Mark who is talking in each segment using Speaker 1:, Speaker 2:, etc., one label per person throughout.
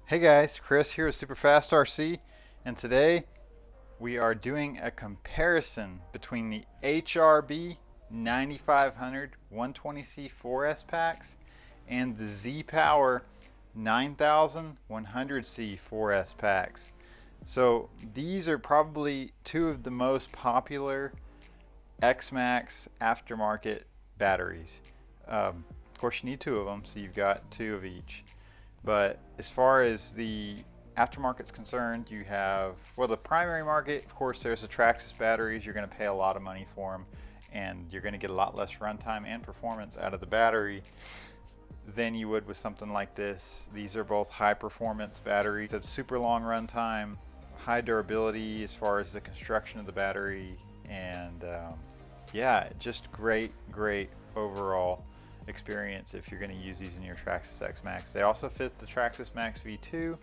Speaker 1: Hey guys, Chris here with Superfast RC, and today we are doing a comparison between the HRB 9500 120C 4S packs and the Z Power 9100C 4S packs. So these are probably two of the most popular X-Maxx aftermarket batteries. Of course, you need two of them, so you've got two of each. But as far as the aftermarket's concerned, you have, well, the primary market, of course, there's the Traxxas batteries. You're going to pay a lot of money for them, and you're going to get a lot less runtime and performance out of the battery than you would with something like this. These are both high performance batteries. It's super long runtime, high durability as far as the construction of the battery, and yeah, just great overall experience if you're going to use these in your Traxxas X-Maxx. They also fit the Traxxas Max V2,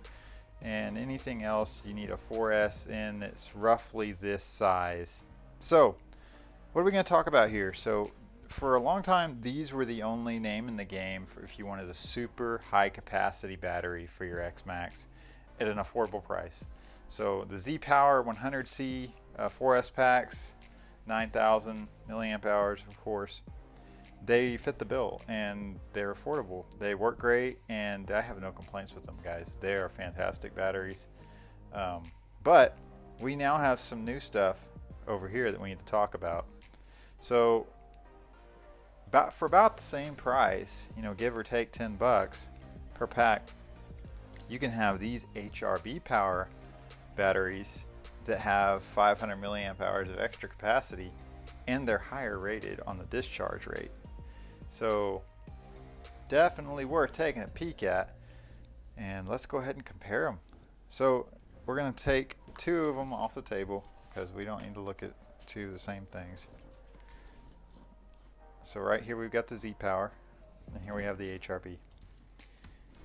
Speaker 1: and anything else you need a 4S in that's roughly this size. So what are we going to talk about here? So for a long time, these were the only name in the game for if you wanted a super high capacity battery for your X-Maxx at an affordable price. So the Z Power 100C 4S packs, 9,000 milliamp hours, of course, they fit the bill and they're affordable. They work great, and I have no complaints with them, guys. They are fantastic batteries. But we now have some new stuff over here that we need to talk about. So for about the same price, you know, give or take 10 bucks per pack, you can have these HRB power batteries that have 500 milliamp hours of extra capacity, and they're higher rated on the discharge rate. So definitely worth taking a peek at, and let's go ahead and compare them. So we're going to take two of them off the table because we don't need to look at two of the same things. So right here we've got the Z Power, and here we have the HRB.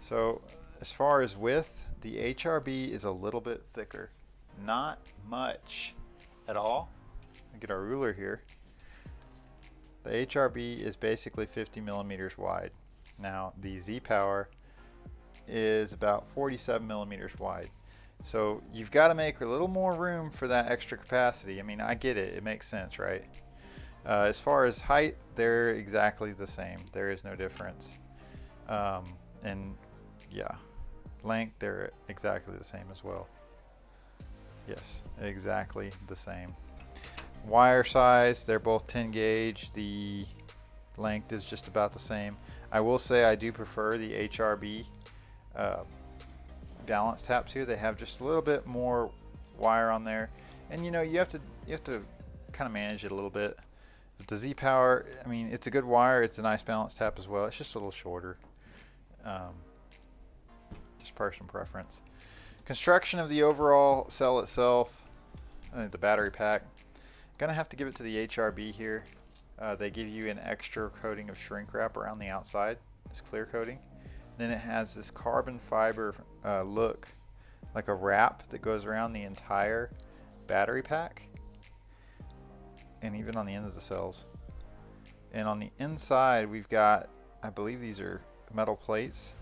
Speaker 1: So as far as width, the HRB is a little bit thicker, not much at all. I'll get our ruler here. The HRB is basically 50 millimeters wide. Now the Z Power is about 47 millimeters wide. So you've got to make a little more room for that extra capacity. I mean, I get it. It makes sense, right? As far as height, they're exactly the same. There is no difference. And yeah, length, they're exactly the same as well. Yes, exactly the same. Wire size, they're both 10 gauge. The length is just about the same. I will say I do prefer the HRB balance taps here. They have just a little bit more wire on there, and you know, you have to kind of manage it a little bit. But the Z Power, I mean, it's a good wire. It's a nice balance tap as well. It's just a little shorter. Just personal preference. Construction of the overall cell itself, the battery pack. Gonna have to give it to the HRB here. They give you an extra coating of shrink wrap around the outside, this clear coating. Then it has this carbon fiber look, like a wrap that goes around the entire battery pack, and even on the end of the cells. And on the inside, we've got, I believe these are metal plates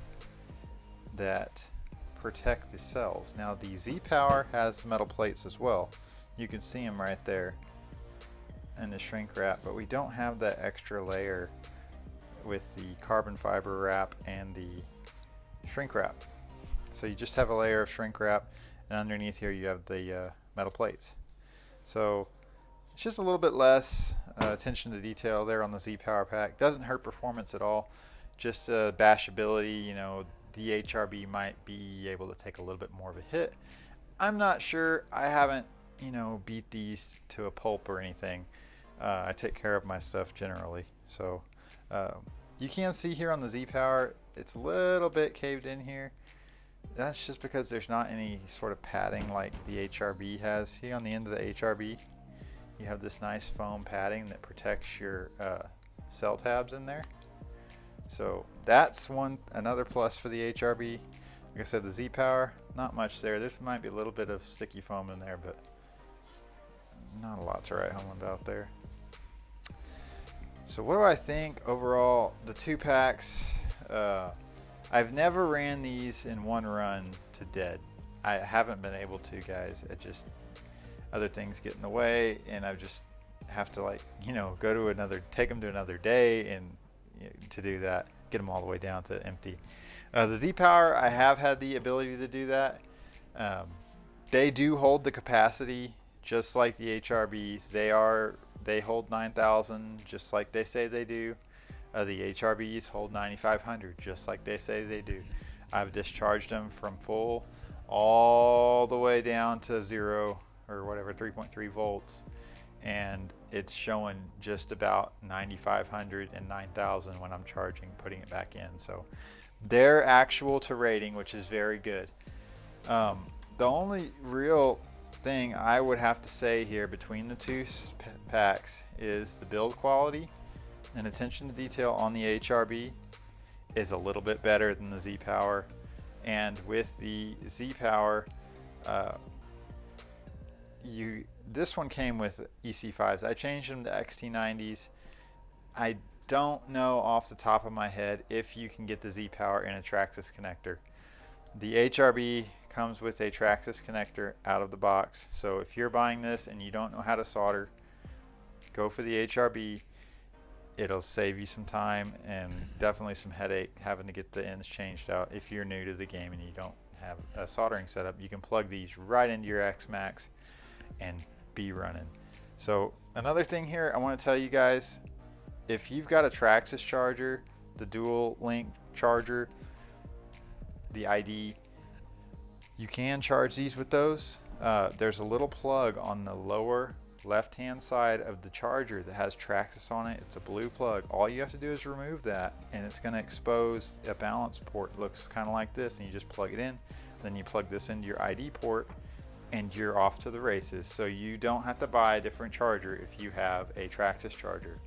Speaker 1: that protect the cells. Now the Z Power has metal plates as well. You can see them right there in the shrink wrap, but we don't have that extra layer with the carbon fiber wrap and the shrink wrap. So you just have a layer of shrink wrap, and underneath here you have the metal plates. So it's just a little bit less attention to detail there on the Z Power pack. Doesn't hurt performance at all, just bashability. You know, the HRB might be able to take a little bit more of a hit. I'm not sure. I haven't, you know, beat these to a pulp or anything. I take care of my stuff generally. So you can see here on the Z Power, it's a little bit caved in here. That's just because there's not any sort of padding like the HRB has. See, on the end of the HRB, you have this nice foam padding that protects your cell tabs in there. So that's another plus for the HRB. Like I said, the Z Power, not much there. This might be a little bit of sticky foam in there, but not a lot to write home about there. So what do I think overall? The two packs, I've never ran these in one run to dead. I haven't been able to, guys. It just, other things get in the way, and I just have to, like, you know, go to another, take them to another day, and you know, to do that, get them all the way down to empty. The Zeee Power, I have had the ability to do that. They do hold the capacity just like the HRBs. They hold 9,000 just like they say they do. The HRBs hold 9,500 just like they say they do. I've discharged them from full all the way down to 0 or whatever, 3.3 volts, and it's showing just about 9,500 and 9,000 when I'm charging, putting it back in. So they're actual to rating, which is very good. The only real thing I would have to say here between the two packs is the build quality and attention to detail on the HRB is a little bit better than the Zeee Power. And with the Zeee Power, this one came with EC5s. I changed them to XT90s. I don't know off the top of my head if you can get the Zeee Power in a Traxxas connector. The HRB comes with a Traxxas connector out of the box. So if you're buying this and you don't know how to solder, go for the HRB. It'll save you some time and definitely some headache having to get the ends changed out. If you're new to the game and you don't have a soldering setup, you can plug these right into your X-Maxx and be running. So another thing here I want to tell you guys, if you've got a Traxxas Charger, the dual link charger, the ID, you can charge these with those. There's a little plug on the lower left hand side of the charger that has Traxxas on it. It's a blue plug. All you have to do is remove that and it's going to expose a balance port. It looks kind of like this, and you just plug it in. Then you plug this into your ID port and you're off to the races. So you don't have to buy a different charger if you have a Traxxas Charger.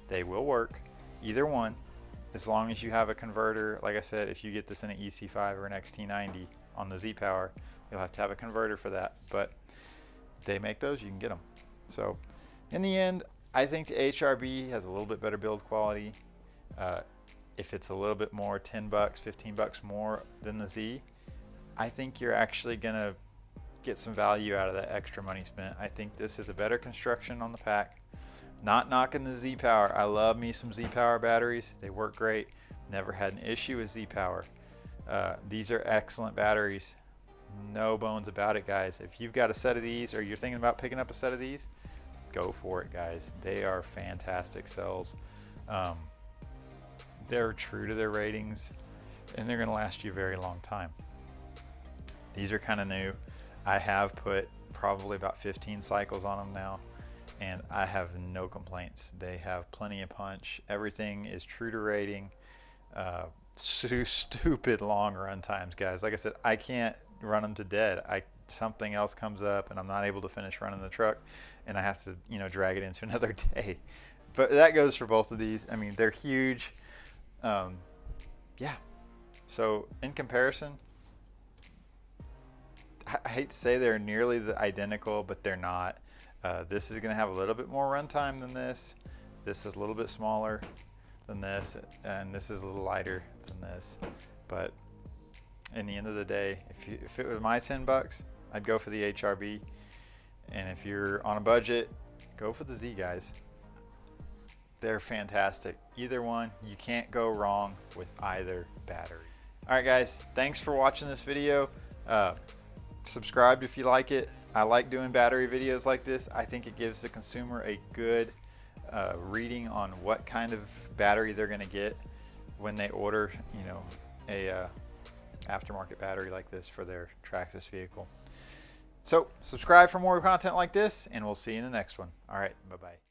Speaker 1: They will work, either one, as long as you have a converter. Like I said, if you get this in an EC5 or an XT90 on the Zeee Power, you'll have to have a converter for that, but they make those, you can get them. So in the end, I think the HRB has a little bit better build quality. If it's a little bit more, 10 bucks, 15 bucks more than the Zeee, I think you're actually gonna get some value out of that extra money spent. I think this is a better construction on the pack. Not knocking the Zeee Power. I love me some Zeee Power batteries. They work great. Never had an issue with Zeee Power. These are excellent batteries. No bones about it, guys. If you've got a set of these or you're thinking about picking up a set of these, go for it, guys. They are fantastic cells. They're true to their ratings and they're going to last you a very long time. These are kind of new. I have put probably about 15 cycles on them now, and I have no complaints. They have plenty of punch. Everything is true to rating. Stupid long run times, guys. Like I said, I can't run them to dead. Something else comes up and I'm not able to finish running the truck, and I have to, you know, drag it into another day. But that goes for both of these. I mean, they're huge. Yeah. So in comparison, I hate to say they're nearly identical, but they're not. This is going to have a little bit more runtime than this. This is a little bit smaller than this, and this is a little lighter than this. But in the end of the day, if it was my 10 bucks, I'd go for the HRB. And if you're on a budget, go for the Zeee, guys. They're fantastic. Either one, you can't go wrong with either battery. All right, guys, thanks for watching this video. Subscribe if you like it. I like doing battery videos like this. I think it gives the consumer a good reading on what kind of battery they're going to get when they order, you know, a aftermarket battery like this for their Traxxas vehicle. So subscribe for more content like this, and we'll see you in the next one. All right, bye-bye.